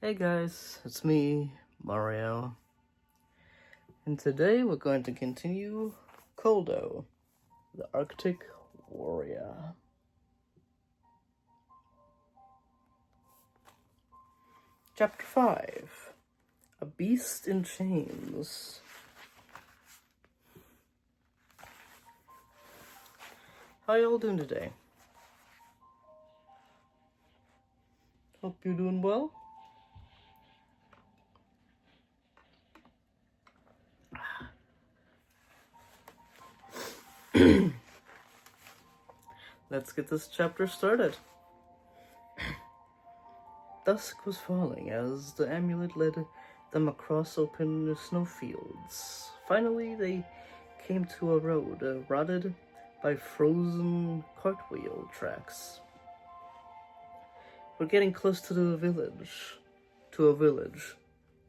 Hey guys, it's me, Mario, and today we're going to continue Koldo, the Arctic Warrior. Chapter 5, A Beast in Chains. How y'all doing today? Hope you're doing well. Let's get this chapter started. Dusk was falling as the amulet led them across open snowfields. Finally, they came to a road rotted by frozen cartwheel tracks. We're getting close to the village. To a village,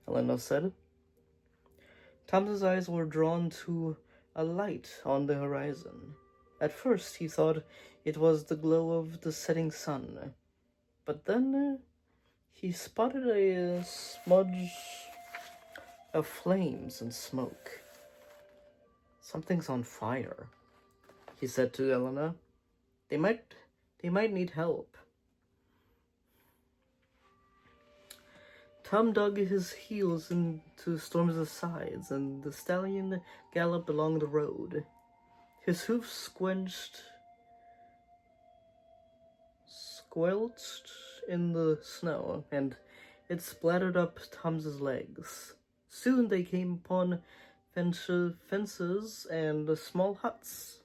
Elena said. Tom's eyes were drawn to a light on the horizon. At first, he thought it was the glow of the setting sun, but then he spotted a smudge of flames and smoke. Something's on fire, he said to Elena. They might need help. Tom dug his heels into Storm's sides, and the stallion galloped along the road. His hoofs squelched in the snow, and it splattered up Tom's legs. Soon they came upon fences and small huts.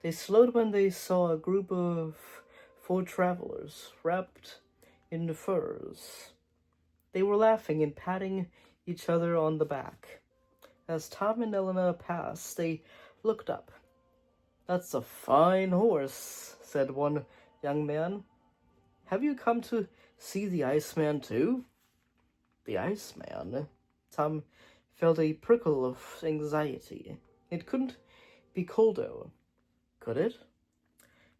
They slowed when they saw a group of 4 travelers wrapped in furs. They were laughing and patting each other on the back. As Tom and Elena passed, they looked up. "That's a fine horse," said one young man. "Have you come to see the Iceman too?" The Iceman? Tom felt a prickle of anxiety. It couldn't be Koldo, could it?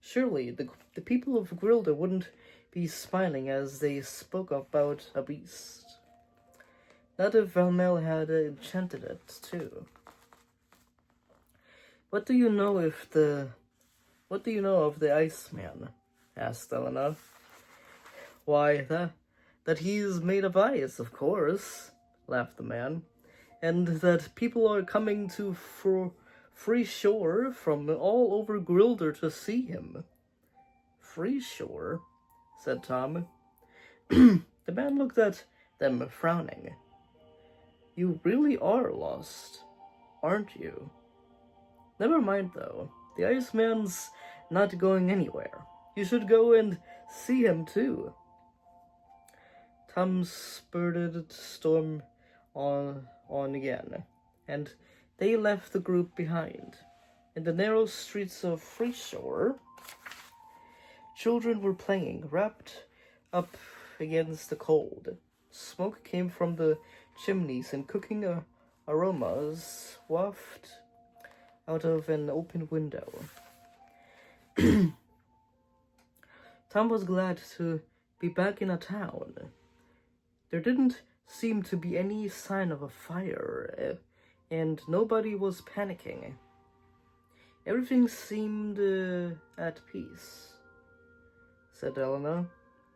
Surely the people of Grilda wouldn't be smiling as they spoke about a beast. Not if Valmel had enchanted it too. What do you know of the Iceman?" asked Elena. "Why, that he's made of ice, of course," laughed the man, "and that people are coming to free shore from all over Grilder to see him." "Free shore?" said Tom. The man looked at them, frowning. "You really are lost, aren't you? Never mind, though. The Iceman's not going anywhere. You should go and see him, too." Tom spurted Storm on again, and they left the group behind. In the narrow streets of Freeshore, children were playing, wrapped up against the cold. Smoke came from the chimneys, and cooking aromas wafted out of an open window. Tom was glad to be back in a town. There didn't seem to be any sign of a fire, and nobody was panicking. Everything seemed at peace, said Elena.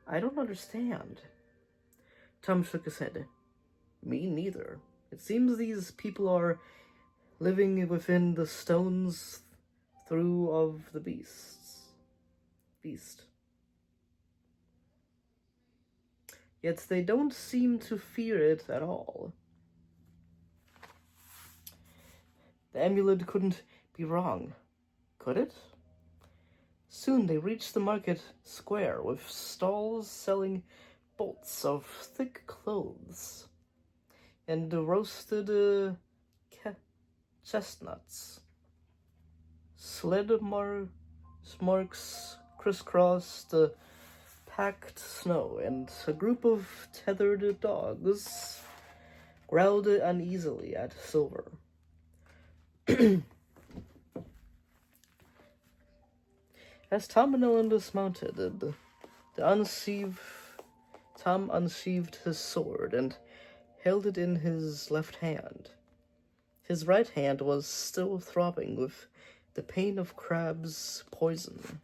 "I don't understand." Tom shook his head. "Me neither. It seems these people are living within the stone's throw of the beast. Yet they don't seem to fear it at all." The amulet couldn't be wrong, could it? Soon they reached the market square, with stalls selling bolts of thick clothes and roasted chestnuts. Sled marks crisscrossed the packed snow, and a group of tethered dogs growled uneasily at Silver. As Tom and Ellen dismounted, the unsafe Tom unsheathed his sword and held it in his left hand. His right hand was still throbbing with the pain of Crab's poison.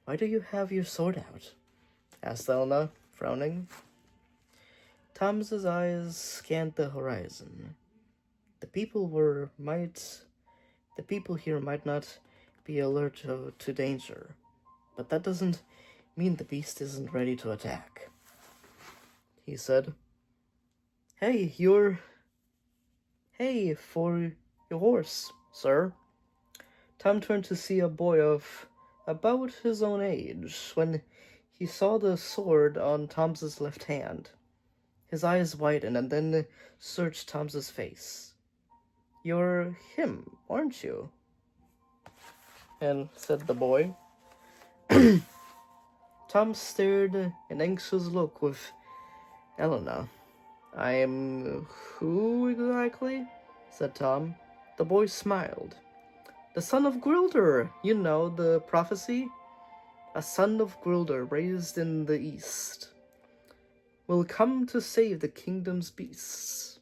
"Why do you have your sword out?" asked Elena, frowning. Tom's eyes scanned the horizon. The people here might not be alert to danger, but that doesn't mean the beast isn't ready to attack, he said. Hey, for your horse, sir." Tom turned to see a boy of about his own age when he saw the sword on Tom's left hand. His eyes widened and then searched Tom's face. "You're him, aren't you?" and said the boy. Tom stared an anxious look with Elena. "I'm who exactly?" said Tom. The boy smiled. "The son of Gwilder, you know, the prophecy? A son of Gwilder raised in the east will come to save the kingdom's beasts.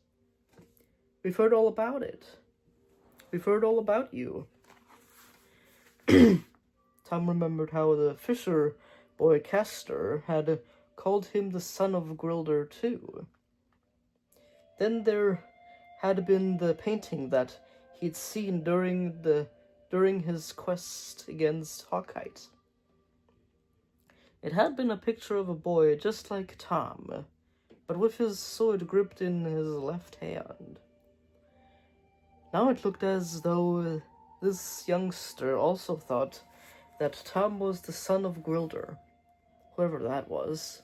We've heard all about it. We've heard all about you." Tom remembered how the fisher boy Castor had called him the son of Gwilder too. Then there had been the painting that he'd seen during his quest against Hawkite. It had been a picture of a boy just like Tom, but with his sword gripped in his left hand. Now it looked as though this youngster also thought that Tom was the son of Gwilder, whoever that was.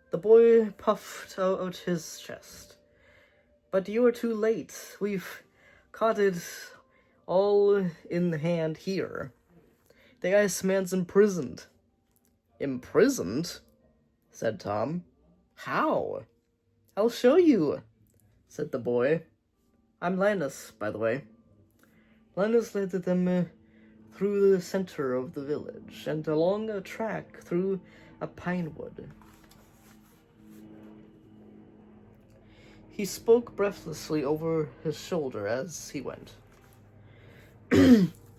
The boy puffed out his chest. "But you are too late. We've caught it all in hand here. The Iceman's imprisoned." "Imprisoned?" said Tom. "How?" "I'll show you," said the boy. "I'm Linus, by the way." Linus led them through the center of the village and along a track through a pine wood. He spoke breathlessly over his shoulder as he went.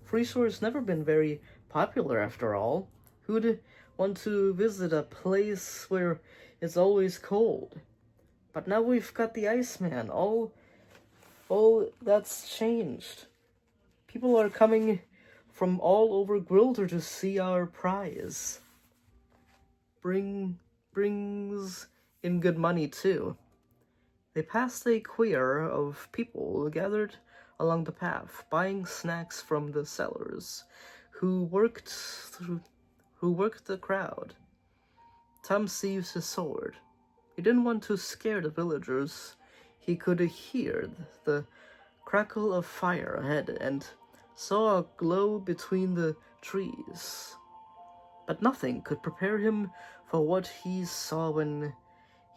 Freeshore's never been very popular after all. Who'd want to visit a place where it's always cold? But now we've got the Iceman. All that's changed. People are coming from all over Gwilder to see our prize. Brings in good money too. They passed a queue of people gathered along the path, buying snacks from the sellers, who worked the crowd. Tom seized his sword. He didn't want to scare the villagers. He could hear the crackle of fire ahead and saw a glow between the trees. But nothing could prepare him for what he saw when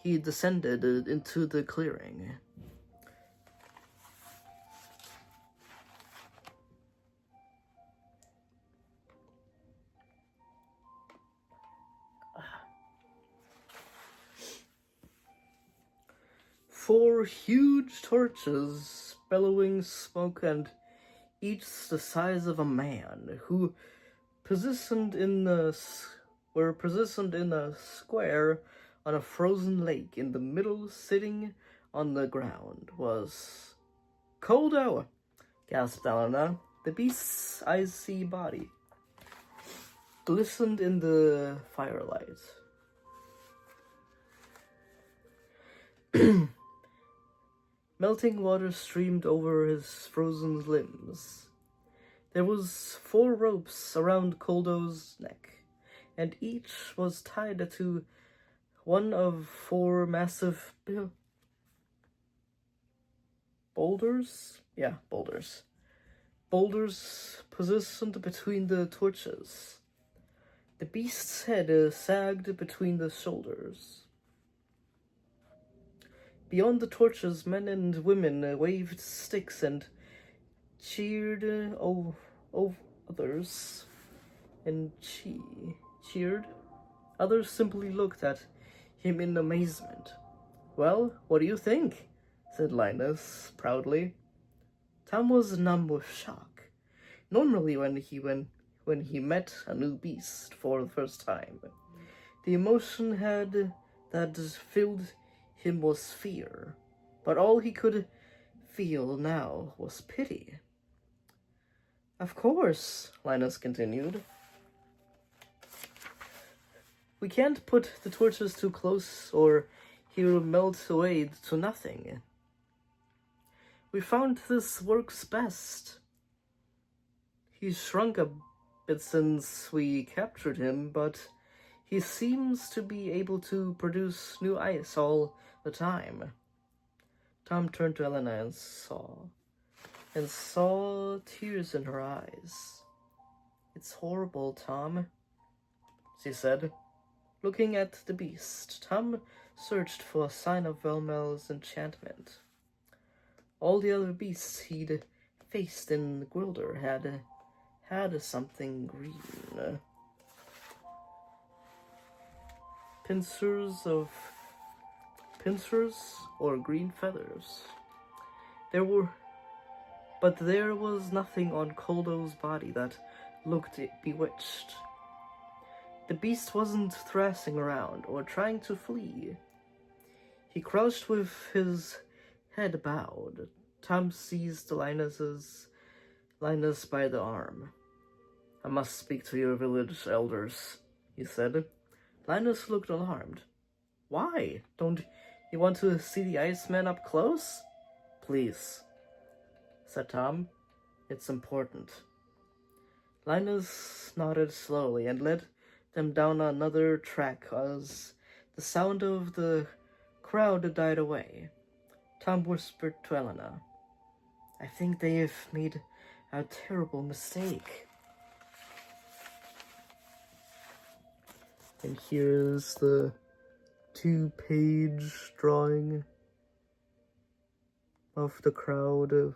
he descended into the clearing. Four huge torches, bellowing smoke, and each the size of a man, who were positioned in a square on a frozen lake in the middle. Sitting on the ground was Koldo, gasped Elena. The beast's icy body glistened in the firelight. Melting water streamed over his frozen limbs. There was 4 ropes around Koldo's neck, and each was tied to one of 4 massive boulders. Boulders positioned between the torches. The beast's head sagged between the shoulders. Beyond the torches, men and women waved sticks and cheered others. Others simply looked at him in amazement. "Well, what do you think?" said Linus proudly. Tom was numb with shock. Normally when he met a new beast for the first time, the emotion that filled him was fear, but all he could feel now was pity. "Of course," Linus continued. "We can't put the torches too close or he'll melt away to nothing. We found this works best. He's shrunk a bit since we captured him, but he seems to be able to produce new ice all the time." Tom turned to Elena and saw tears in her eyes. "It's horrible, Tom," she said. Looking at the beast, Tom searched for a sign of Velmel's enchantment. All the other beasts he'd faced in Gwilder had something green. Pincers or green feathers. But there was nothing on Koldo's body that looked bewitched. The beast wasn't thrashing around or trying to flee. He crouched with his head bowed. Tom seized Linus by the arm. "I must speak to your village elders," he said. Linus looked alarmed. "Why? Don't you want to see the Iceman up close?" "Please," said Tom. "It's important." Linus nodded slowly and led them down another track as the sound of the crowd died away. Tom whispered to Elena, "I think they have made a terrible mistake." And here's the 2-page drawing of the crowd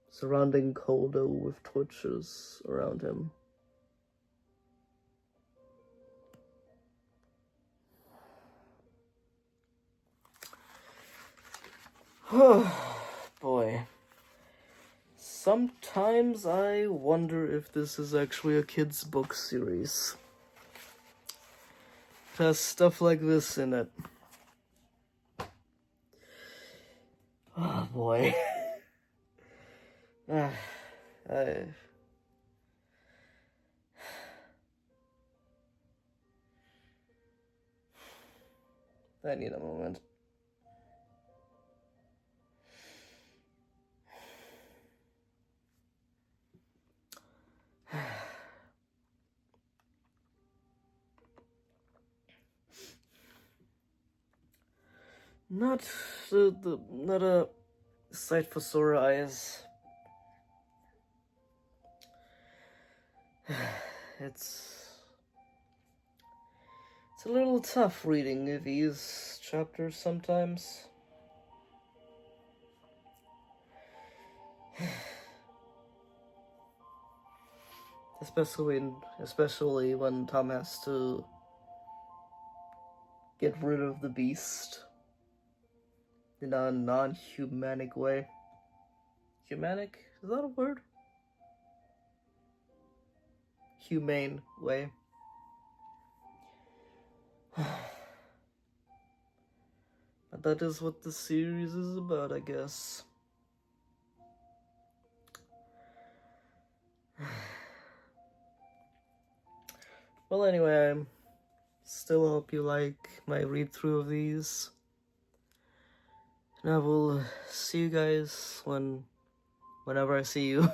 surrounding Koldo with torches around him. Oh, boy. Sometimes I wonder if this is actually a kid's book series. It has stuff like this in it. Oh, boy. I need a moment. Not a sight for sore eyes. It's a little tough reading these chapters sometimes. Especially when Tom has to get rid of the beast in a non-humanic way. Humanic? Is that a word? Humane way. But that is what the series is about, I guess. Well, anyway, I still hope you like my read-through of these. And I will see you guys whenever I see you.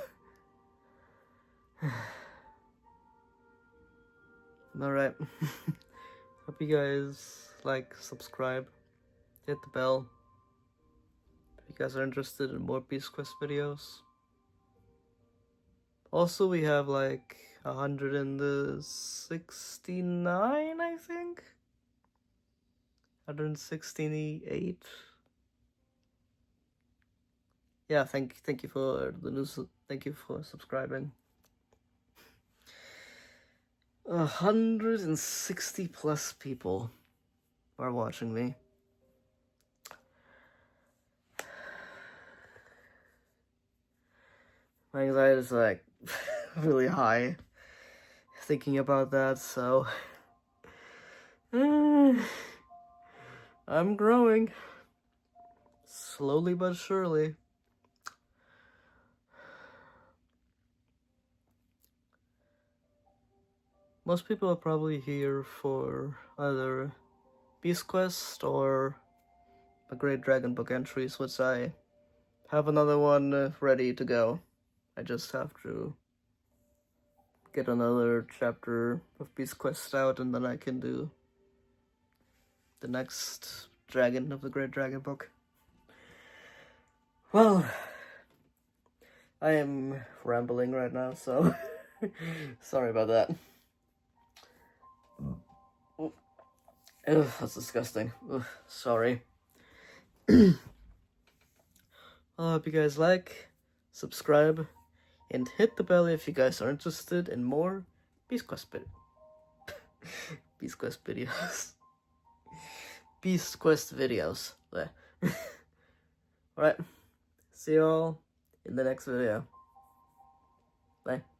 Alright. Hope you guys like, subscribe, hit the bell. If you guys are interested in more Beast Quest videos. Also, we have like 169, I think? 168. Yeah, thank you for the news. Thank you for subscribing. 160 plus people are watching me. My anxiety is like really high thinking about that, so I'm growing slowly but surely. Most people are probably here for either Beast Quest or a Great Dragon Book entries, which I have another one ready to go. I just have to get another chapter of Beast Quest out, and then I can do the next dragon of the Great Dragon Book. Well, I am rambling right now, so sorry about that. Ugh, that's disgusting. Ugh, sorry. I hope you guys like, subscribe, and hit the bell if you guys are interested in more Beast Quest Beast Quest videos. Beast Quest videos. Alright, see you all in the next video. Bye.